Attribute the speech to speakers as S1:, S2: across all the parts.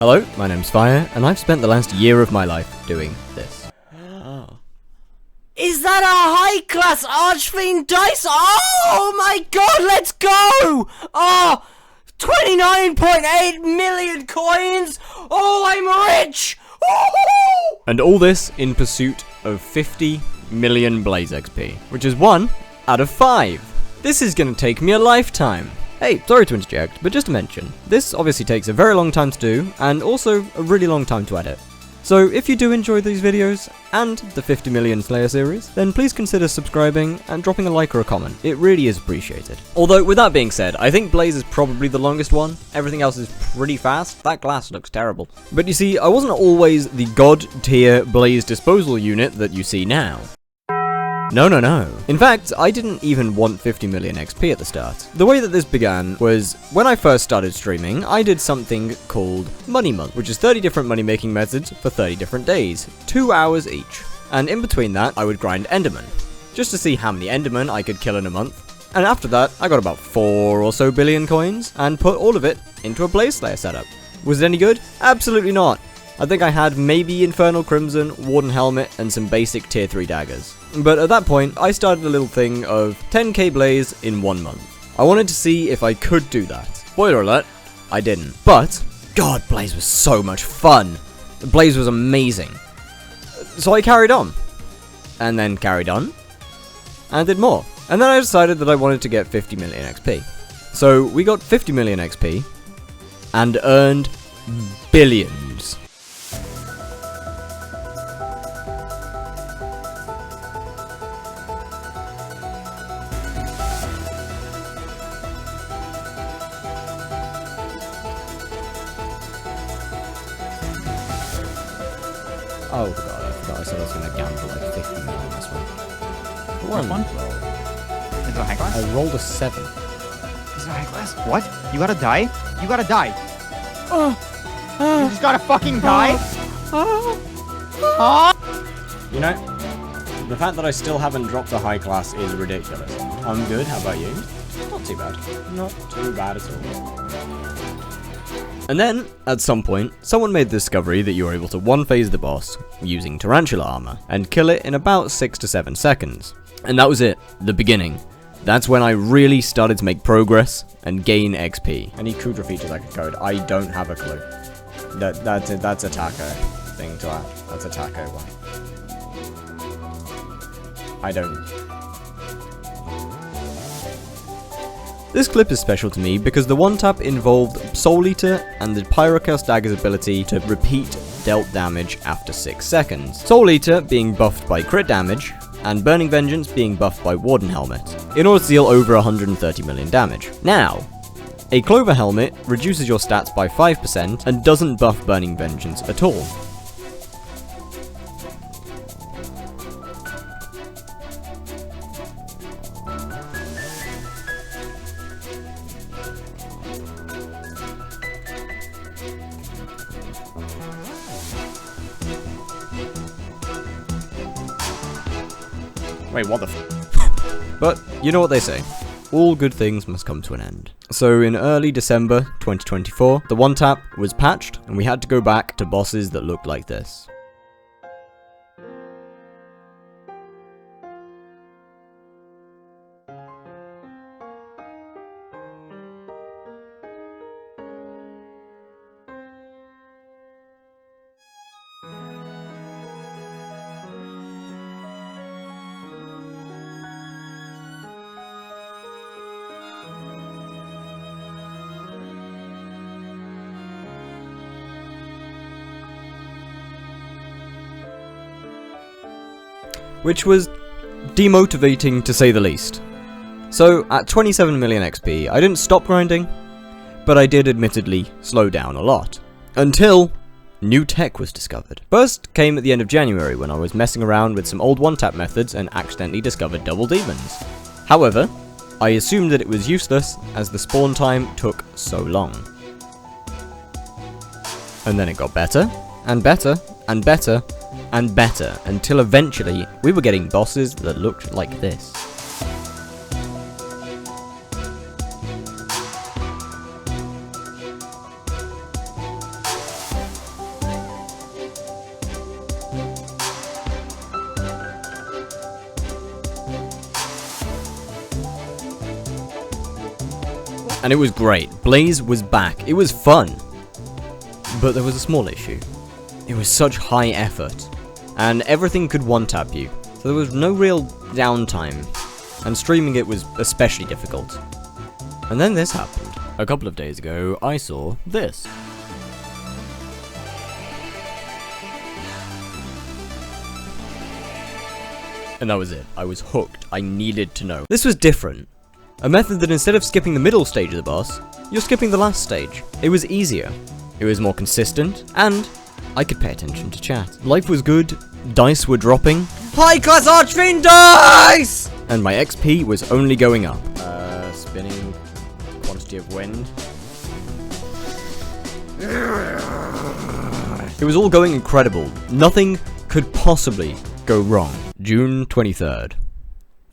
S1: Hello, my name's Fire, and I've spent the last year of my life doing this.
S2: Is that a high-class Archfiend dice? Oh my god, let's go! Oh, 29.8 million coins! Oh, I'm rich! Ooh!
S1: And all this in pursuit of 50 million Blaze XP, which is 1 out of 5. This is gonna take me a lifetime. Hey, sorry to interject, but just to mention, this obviously takes a very long time to do, and also a really long time to edit. So if you do enjoy these videos, and the 50 million Slayer series, then please consider subscribing and dropping a like or a comment. It really is appreciated. Although, with that being said, I think Blaze is probably the longest one. Everything else is pretty fast. That glass looks terrible. But you see, I wasn't always the god tier Blaze disposal unit that you see now. No. In fact, I didn't even want 50 million XP at the start. The way that this began was, when I first started streaming, I did something called Money Month, which is 30 different money making methods for 30 different days, 2 hours each. And in between that, I would grind Enderman, just to see how many Endermen I could kill in a month. And after that, I got about 4 or so billion coins, and put all of it into a Blaze Slayer setup. Was it any good? Absolutely not. I think I had maybe Infernal Crimson, Warden Helmet, and some basic tier 3 daggers. But at that point, I started a little thing of 10k Blaze in 1 month. I wanted to see if I could do that. Spoiler alert, I didn't. But, god, Blaze was so much fun. Blaze was amazing. So I carried on. And then carried on. And did more. And then I decided that I wanted to get 50 million XP. So we got 50 million XP. And earned billions. Oh god, I forgot I said I was going to gamble like 50 million on this one.
S3: Which one?
S1: Roll.
S3: Is it a high class?
S1: I rolled a 7.
S3: Is it a high class? What? You gotta die? You gotta die. You just gotta fucking die?
S1: You know, the fact that I still haven't dropped the high class is ridiculous. I'm good, how about you? Not too bad. Not too bad at all. And then, at some point, someone made the discovery that you were able to one-phase the boss using tarantula armor, and kill it in about 6 to 7 seconds. And that was it, the beginning. That's when I really started to make progress and gain XP. Any Kudra features I could code? I don't have a clue. That's a taco thing to add. That's a taco one. I don't... This clip is special to me because the one tap involved Soul Eater and the Pyrocast Dagger's ability to repeat dealt damage after 6 seconds. Soul Eater being buffed by crit damage, and Burning Vengeance being buffed by Warden Helmet, in order to deal over 130 million damage. Now, a Clover Helmet reduces your stats by 5% and doesn't buff Burning Vengeance at all. Wait, what the f? But, you know what they say. All good things must come to an end. So in early December 2024, the one tap was patched, and we had to go back to bosses that looked like this. Which was demotivating to say the least. So, at 27 million XP, I didn't stop grinding, but I did admittedly slow down a lot. Until new tech was discovered. First came at the end of January when I was messing around with some old one-tap methods and accidentally discovered double demons. However, I assumed that it was useless as the spawn time took so long. And then it got better, and better, and better, and better, until eventually we were getting bosses that looked like this. and it was great. Blaze was back. It was fun. But there was a small issue. It was such high effort, and everything could one-tap you, so there was no real downtime, and streaming it was especially difficult. And then this happened. A couple of days ago, I saw this. And that was it. I was hooked. I needed to know. This was different. A method that instead of skipping the middle stage of the boss, you're skipping the last stage. It was easier. It was more consistent, and I could pay attention to chat. Life was good, dice were dropping.
S2: High class Archfiend dice!
S1: And my XP was only going up. Spinning quantity of wind. It was all going incredible. Nothing could possibly go wrong. June 23rd.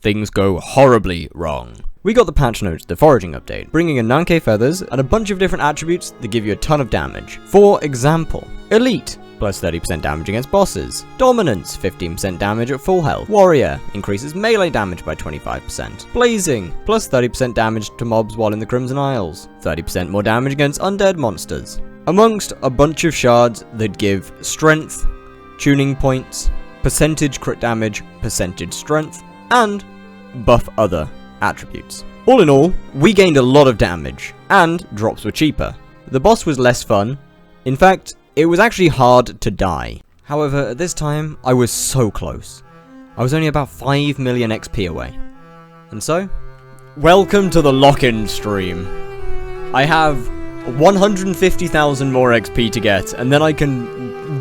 S1: Things go horribly wrong. We got the patch notes, the Foraging update, bringing in 9k feathers and a bunch of different attributes that give you a ton of damage. For example, Elite, plus 30% damage against bosses. Dominance, 15% damage at full health. Warrior, increases melee damage by 25%. Blazing, plus 30% damage to mobs while in the Crimson Isles. 30% more damage against undead monsters. Amongst a bunch of shards that give strength, tuning points, percentage crit damage, percentage strength, and buff other attributes. All in all, we gained a lot of damage, and drops were cheaper. The boss was less fun. In fact, it was actually hard to die. However, at this time, I was so close. I was only about 5 million XP away. And so, welcome to the lock-in stream. I have 150,000 more XP to get, and then I can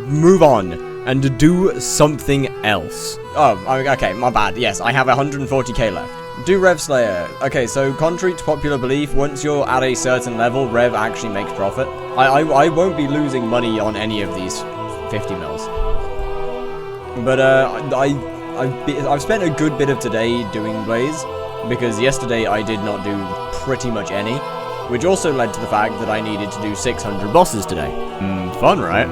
S1: move on and do something else. Oh, okay, my bad. Yes, I have 140k left. Do Rev Slayer. Okay, so contrary to popular belief, once you're at a certain level, Rev actually makes profit. I won't be losing money on any of these 50 mils. But I've spent a good bit of today doing Blaze, because yesterday I did not do pretty much any, which also led to the fact that I needed to do 600 bosses today. Fun, right?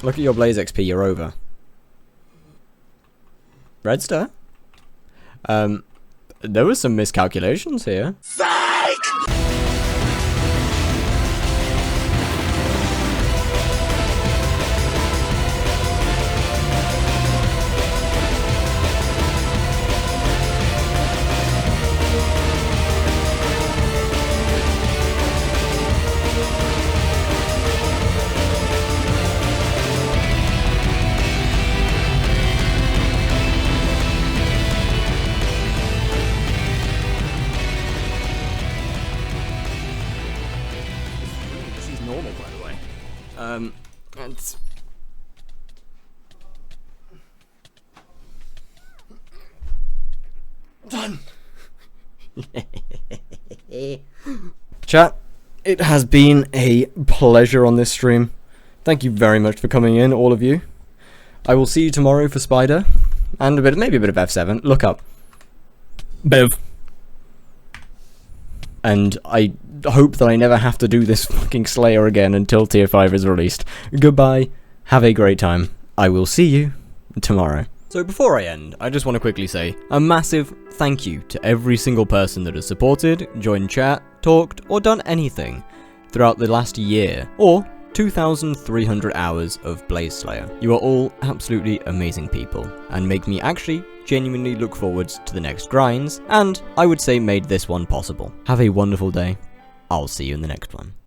S1: Look at your Blaze XP, you're over. Red Star? There was some miscalculations here. Normal, by the way. It's... Done! Chat, it has been a pleasure on this stream. Thank you very much for coming in, all of you. I will see you tomorrow for Spider, and maybe a bit of F7. Look up. Bev. And I hope that I never have to do this fucking Slayer again until Tier 5 is released. Goodbye, have a great time. I will see you tomorrow. So before I end, I just want to quickly say a massive thank you to every single person that has supported, joined chat, talked, or done anything throughout the last year, or 2,300 hours of Blaze Slayer. You are all absolutely amazing people, and make me actually genuinely look forwards to the next grinds, and I would say made this one possible. Have a wonderful day. I'll see you in the next one.